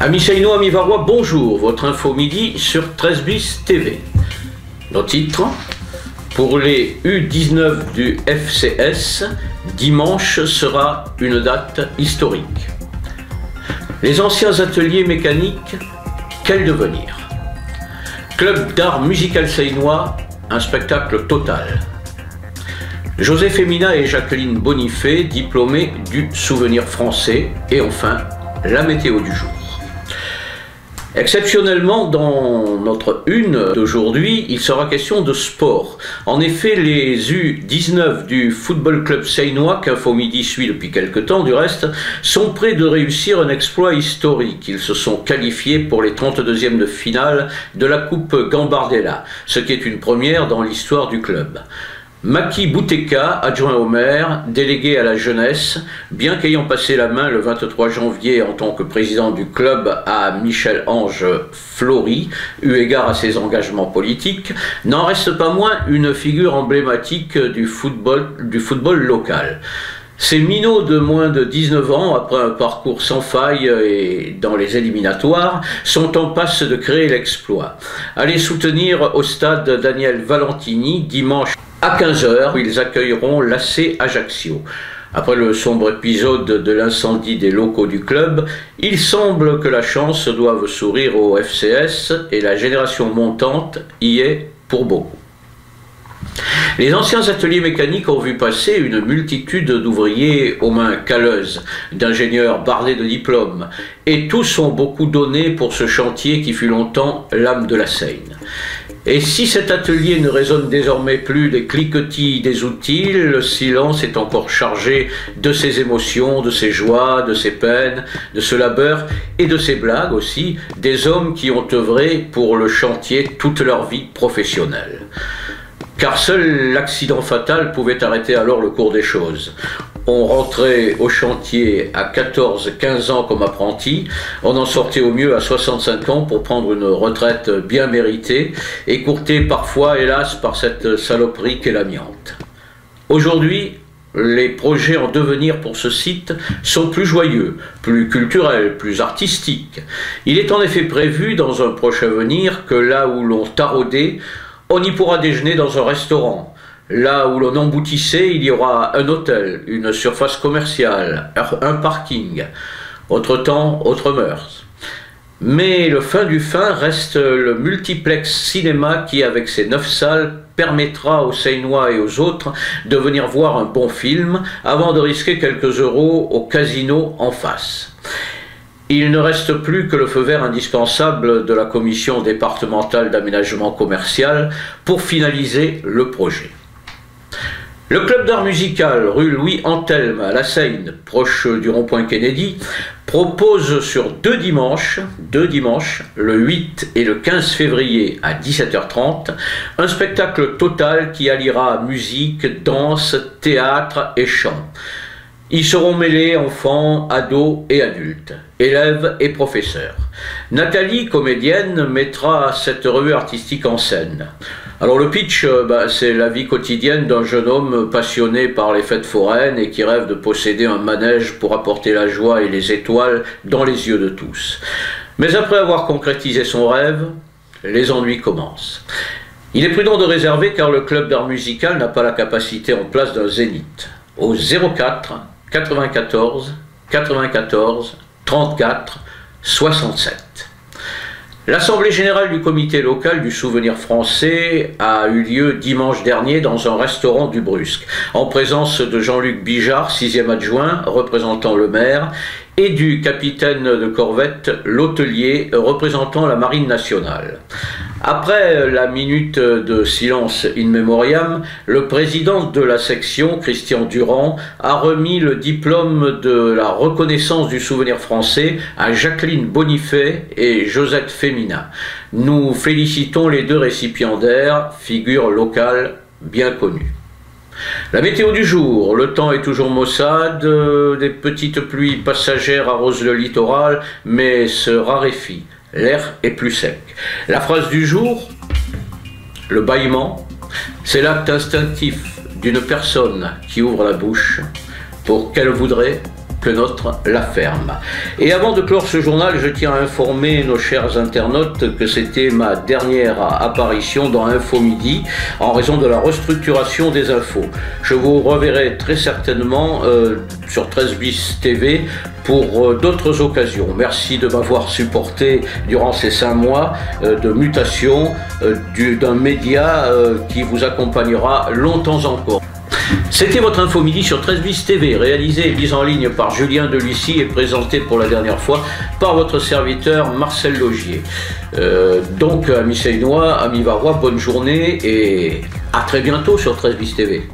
Amis Seinois, amis Varois, bonjour, votre info midi sur 13 bis TV. Nos titres, pour les U19 du FCS, dimanche sera une date historique. Les anciens ateliers mécaniques, quel devenir? Club d'art musical seinois, un spectacle total. José Femina et Jacqueline Bonifay, diplômés du Souvenir français. Et enfin, la météo du jour. Exceptionnellement, dans notre une d'aujourd'hui, il sera question de sport. En effet, les U19 du Football Club seinois, qu'Info Midi suit depuis quelque temps du reste, sont prêts de réussir un exploit historique. Ils se sont qualifiés pour les 32e de finale de la Coupe Gambardella, ce qui est une première dans l'histoire du club. Maki Bouteka, adjoint au maire, délégué à la jeunesse, bien qu'ayant passé la main le 23 janvier en tant que président du club à Michel-Ange Flory, eu égard à ses engagements politiques, n'en reste pas moins une figure emblématique du football local. Ces minots de moins de 19 ans, après un parcours sans faille et dans les éliminatoires, sont en passe de créer l'exploit. Allez soutenir au stade Daniel Valentini dimanche à 15 h, où ils accueilleront l'AC Ajaccio. Après le sombre épisode de l'incendie des locaux du club, il semble que la chance doive sourire au FCS et la génération montante y est pour beaucoup. Les anciens ateliers mécaniques ont vu passer une multitude d'ouvriers aux mains calleuses, d'ingénieurs bardés de diplômes, et tous ont beaucoup donné pour ce chantier qui fut longtemps l'âme de la Seine. Et si cet atelier ne résonne désormais plus des cliquetis des outils, le silence est encore chargé de ses émotions, de ses joies, de ses peines, de ce labeur et de ses blagues aussi, des hommes qui ont œuvré pour le chantier toute leur vie professionnelle. Car seul l'accident fatal pouvait arrêter alors le cours des choses. On rentrait au chantier à 14-15 ans comme apprenti, on en sortait au mieux à 65 ans pour prendre une retraite bien méritée, écourtée parfois, hélas, par cette saloperie qu'est l'amiante. Aujourd'hui, les projets en devenir pour ce site sont plus joyeux, plus culturels, plus artistiques. Il est en effet prévu dans un prochain avenir que là où l'on taraudait, on y pourra déjeuner dans un restaurant. Là où l'on emboutissait, il y aura un hôtel, une surface commerciale, un parking. Autre temps, autre mœurs. Mais le fin du fin reste le multiplex cinéma qui, avec ses 9 salles, permettra aux Seinois et aux autres de venir voir un bon film avant de risquer quelques euros au casino en face. Il ne reste plus que le feu vert indispensable de la commission départementale d'aménagement commercial pour finaliser le projet. Le club d'art musical rue Louis-Anthelme à La Seine, proche du rond-point Kennedy, propose sur deux dimanches, le 8 et le 15 février à 17 h 30, un spectacle total qui alliera musique, danse, théâtre et chant. Y seront mêlés enfants, ados et adultes, élèves et professeurs. Nathalie, comédienne, mettra cette revue artistique en scène. Alors le pitch, c'est la vie quotidienne d'un jeune homme passionné par les fêtes foraines et qui rêve de posséder un manège pour apporter la joie et les étoiles dans les yeux de tous. Mais après avoir concrétisé son rêve, les ennuis commencent. Il est prudent de réserver car le club d'art musical n'a pas la capacité en place d'un zénith. Au 04 94 94 34 67. L'Assemblée générale du comité local du Souvenir français a eu lieu dimanche dernier dans un restaurant du Brusque, en présence de Jean-Luc Bijard, 6e adjoint, représentant le maire, et du capitaine de corvette l'hôtelier, représentant la marine nationale. Après la minute de silence in memoriam, le président de la section, Christian Durand, a remis le diplôme de la reconnaissance du souvenir français à Jacqueline Bonifay et Josette Femina. Nous félicitons les deux récipiendaires, figures locales bien connues. La météo du jour, le temps est toujours maussade, des petites pluies passagères arrosent le littoral, mais se raréfient. L'air est plus sec. La phrase du jour, le bâillement, c'est l'acte instinctif d'une personne qui ouvre la bouche pour qu'elle voudrait que notre La Ferme. Et avant de clore ce journal, je tiens à informer nos chers internautes que c'était ma dernière apparition dans Info Midi en raison de la restructuration des infos. Je vous reverrai très certainement sur 13 bis TV pour d'autres occasions. Merci de m'avoir supporté durant ces 5 mois de mutation d'un média qui vous accompagnera longtemps encore. C'était votre Info Midi sur 13 bis TV, réalisé et mis en ligne par Julien Delucy et présenté pour la dernière fois par votre serviteur Marcel Logier. Donc, amis Seinois, amis Varois, bonne journée et à très bientôt sur 13 bis TV.